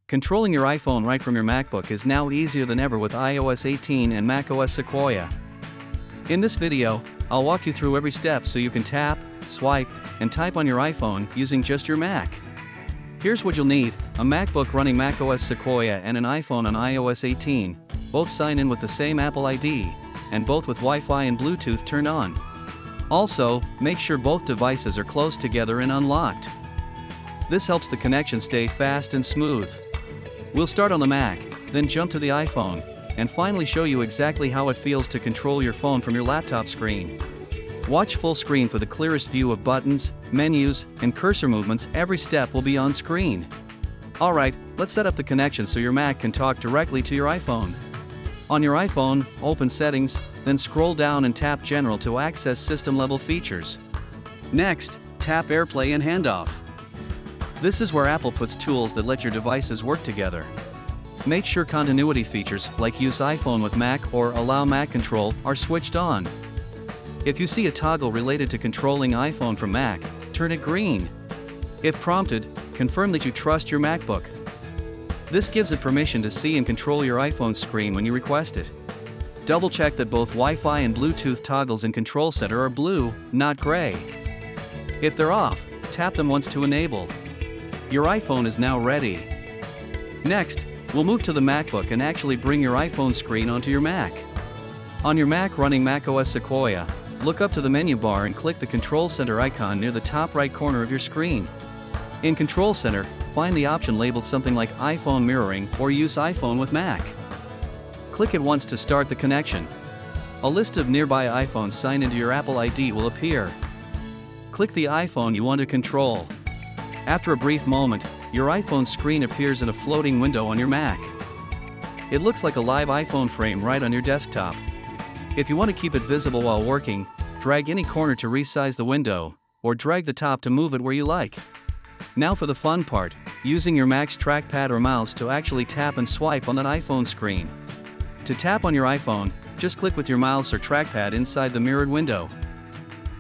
Controlling your iPhone right from your MacBook is now easier than ever with iOS 18 and macOS Sequoia. In this video, I'll walk you through every step so you can tap, swipe, and type on your iPhone using just your Mac. Here's what you'll need: a MacBook running macOS Sequoia and an iPhone on iOS 18, both sign in with the same Apple ID, and both with Wi-Fi and Bluetooth turned on. Also, make sure both devices are close together and unlocked. This helps the connection stay fast and smooth. We'll start on the Mac, then jump to the iPhone, and finally show you exactly how it feels to control your phone from your laptop screen. Watch full screen for the clearest view of buttons, menus, and cursor movements. Every step will be on screen. Alright, let's set up the connection so your Mac can talk directly to your iPhone. On your iPhone, open Settings, then scroll down and tap General to access system-level features. Next, tap AirPlay and Handoff. This is where Apple puts tools that let your devices work together. Make sure continuity features like Use iPhone with Mac or Allow Mac Control are switched on. If you see a toggle related to controlling iPhone from Mac, turn it green. If prompted, confirm that you trust your MacBook. This gives it permission to see and control your iPhone screen when you request it. Double-check that both Wi-Fi and Bluetooth toggles in Control Center are blue, not gray. If they're off, tap them once to enable. Your iPhone is now ready. Next, we'll move to the MacBook and actually bring your iPhone screen onto your Mac. On your Mac running macOS Sequoia, look up to the menu bar and click the Control Center icon near the top right corner of your screen. In Control Center, find the option labeled something like iPhone Mirroring or Use iPhone with Mac. Click it once to start the connection. A list of nearby iPhones signed into your Apple ID will appear. Click the iPhone you want to control. After a brief moment, your iPhone screen appears in a floating window on your Mac. It looks like a live iPhone frame right on your desktop. If you want to keep it visible while working, drag any corner to resize the window, or drag the top to move it where you like. Now for the fun part, using your Mac's trackpad or mouse to actually tap and swipe on that iPhone screen. To tap on your iPhone, just click with your mouse or trackpad inside the mirrored window.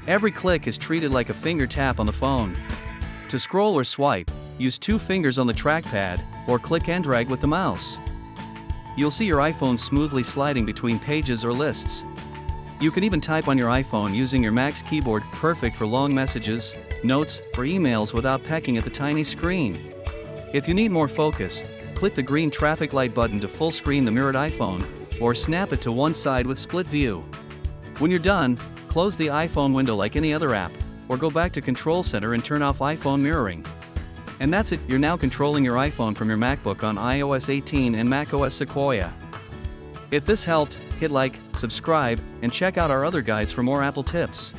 Every click is treated like a finger tap on the phone. To scroll or swipe, use 2 fingers on the trackpad, or click and drag with the mouse. You'll see your iPhone smoothly sliding between pages or lists. You can even type on your iPhone using your Mac's keyboard, perfect for long messages, notes, or emails without pecking at the tiny screen. If you need more focus, click the green traffic light button to full screen the mirrored iPhone, or snap it to one side with split view. When you're done, close the iPhone window like any other app, or go back to Control Center and turn off iPhone mirroring. And that's it, you're now controlling your iPhone from your MacBook on iOS 18 and macOS Sequoia. If this helped, hit like, subscribe, and check out our other guides for more Apple tips.